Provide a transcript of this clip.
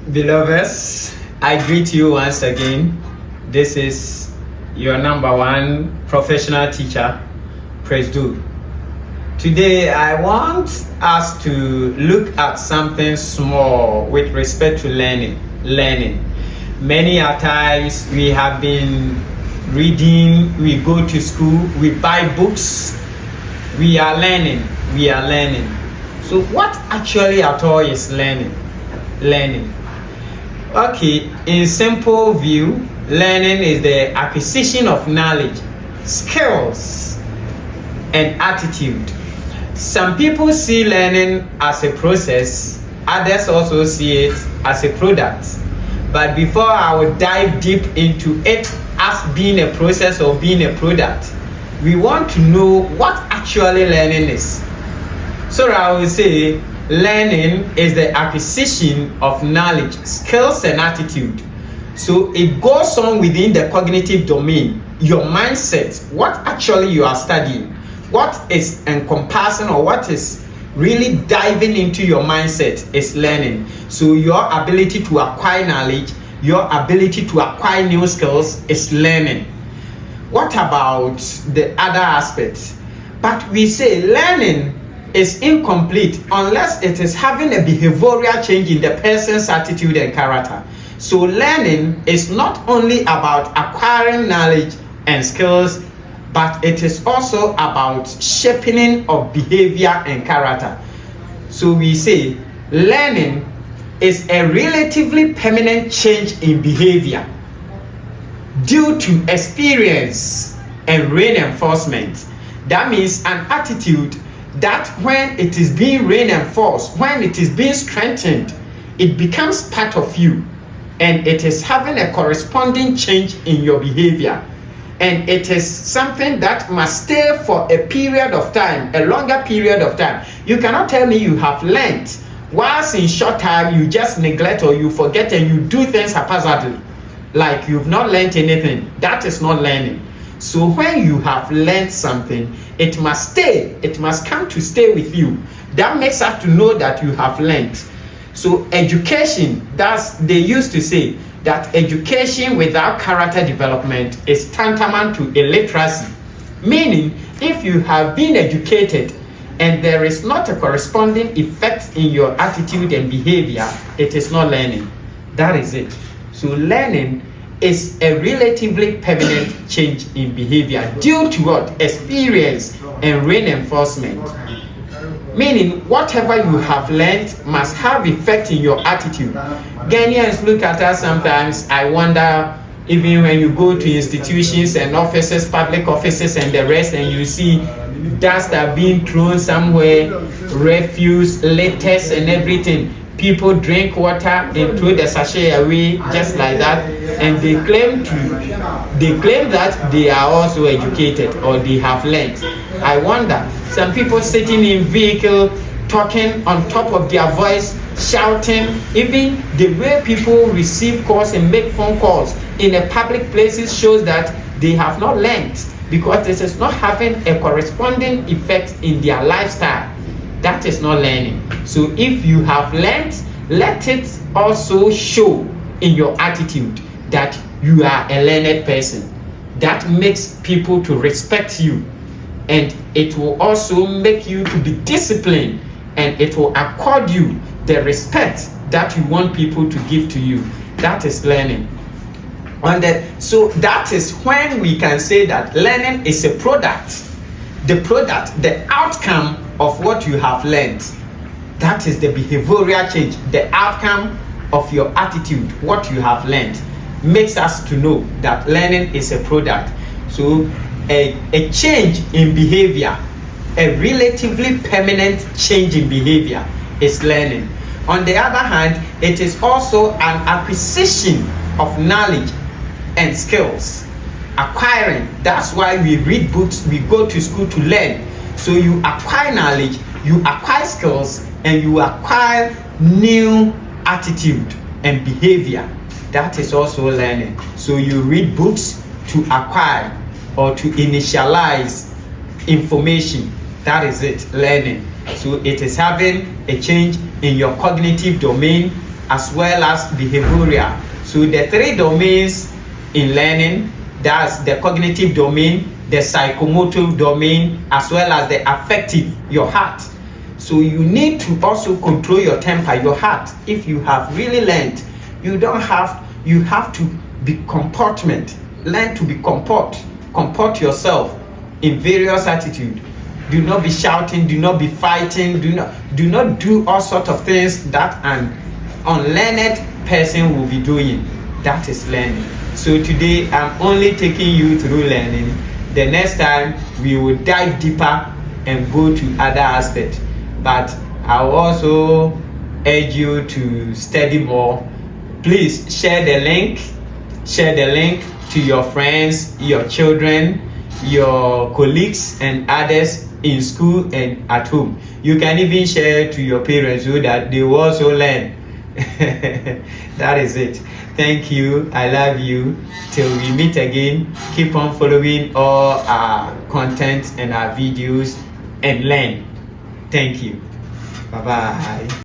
Beloveds, I greet you once again. This is your number one professional teacher, PRESDO. Today, I want us to look at something small with respect to learning. Many a times we have been reading, we go to school, we buy books, we are learning. So what actually at all is learning? Okay, in simple view, learning is the acquisition of knowledge, skills, and attitude. Some people see learning as a process, others also see it as a product. But before I will dive deep into it as being a process or being a product, we want to know what actually learning is. So I will say, learning is the acquisition of knowledge, skills, and attitude. So it goes on within the cognitive domain, your mindset, what actually you are studying, what is encompassing or what is really diving into your mindset is learning. So your ability to acquire knowledge, your ability to acquire new skills is learning. What about the other aspects? But we say learning is incomplete unless it is having a behavioral change in the person's attitude and character. So learning is not only about acquiring knowledge and skills, but it is also about shaping of behavior and character. So we say learning is a relatively permanent change in behavior due to experience and reinforcement. That means an attitude that when it is being reinforced, when it is being strengthened, it becomes part of you and it is having a corresponding change in your behavior. And it is something that must stay for a period of time, a longer period of time. You cannot tell me you have learned, whilst in short time you just neglect or you forget and you do things haphazardly, like you've not learned anything. That is not learning. So when you have learned something, it must stay, it must come to stay with you. That makes us to know that you have learned. So education, they used to say that education without character development is tantamount to illiteracy. Meaning, if you have been educated and there is not a corresponding effect in your attitude and behavior, it is not learning. That is it. So learning is a relatively permanent change in behavior due to what? Experience and reinforcement. Meaning, whatever you have learned must have effect in your attitude. Ghanaians look at us sometimes, I wonder, even when you go to institutions and offices, public offices and the rest, and you see dust are being thrown somewhere, refuse, letters and everything. People drink water and throw the sachet away just like that, and they claim that they are also educated or they have learned. I wonder, some people sitting in vehicle, talking on top of their voice, shouting, even the way people receive calls and make phone calls in a public places shows that they have not learned, because this is not having a corresponding effect in their lifestyle. That is not learning. So if you have learned, let it also show in your attitude that you are a learned person. That makes people to respect you, and it will also make you to be disciplined, and it will accord you the respect that you want people to give to you. That is learning. So that is when we can say that learning is a product. The outcome of what you have learned. That is the behavioral change, the outcome of your attitude, what you have learned, makes us to know that learning is a product. So a change in behavior, a relatively permanent change in behavior is learning. On the other hand, it is also an acquisition of knowledge and skills. Acquiring, that's why we read books, we go to school to learn. So you acquire knowledge, you acquire skills, and you acquire new attitude and behavior. That is also learning. So you read books to acquire or to initialize information. That is it, learning. So it is having a change in your cognitive domain, as well as behavioral. So the three domains in learning, that's the cognitive domain, the psychomotor domain, as well as the affective, your heart. So you need to also control your temper, your heart. If you have really learned, you have to be comportment. Learn to be comport yourself in various attitudes. Do not be shouting, do not be fighting, do not do all sorts of things that an unlearned person will be doing. That is learning. So today I'm only taking you through learning. The next time we will dive deeper and go to other aspects. But I will also urge you to study more. Please share the link to your friends, your children, your colleagues and others in school and at home. You can even share to your parents so that they will also learn. That is it. Thank you. I love you. Till we meet again, keep on following all our content and our videos and learn. Thank you. Bye bye.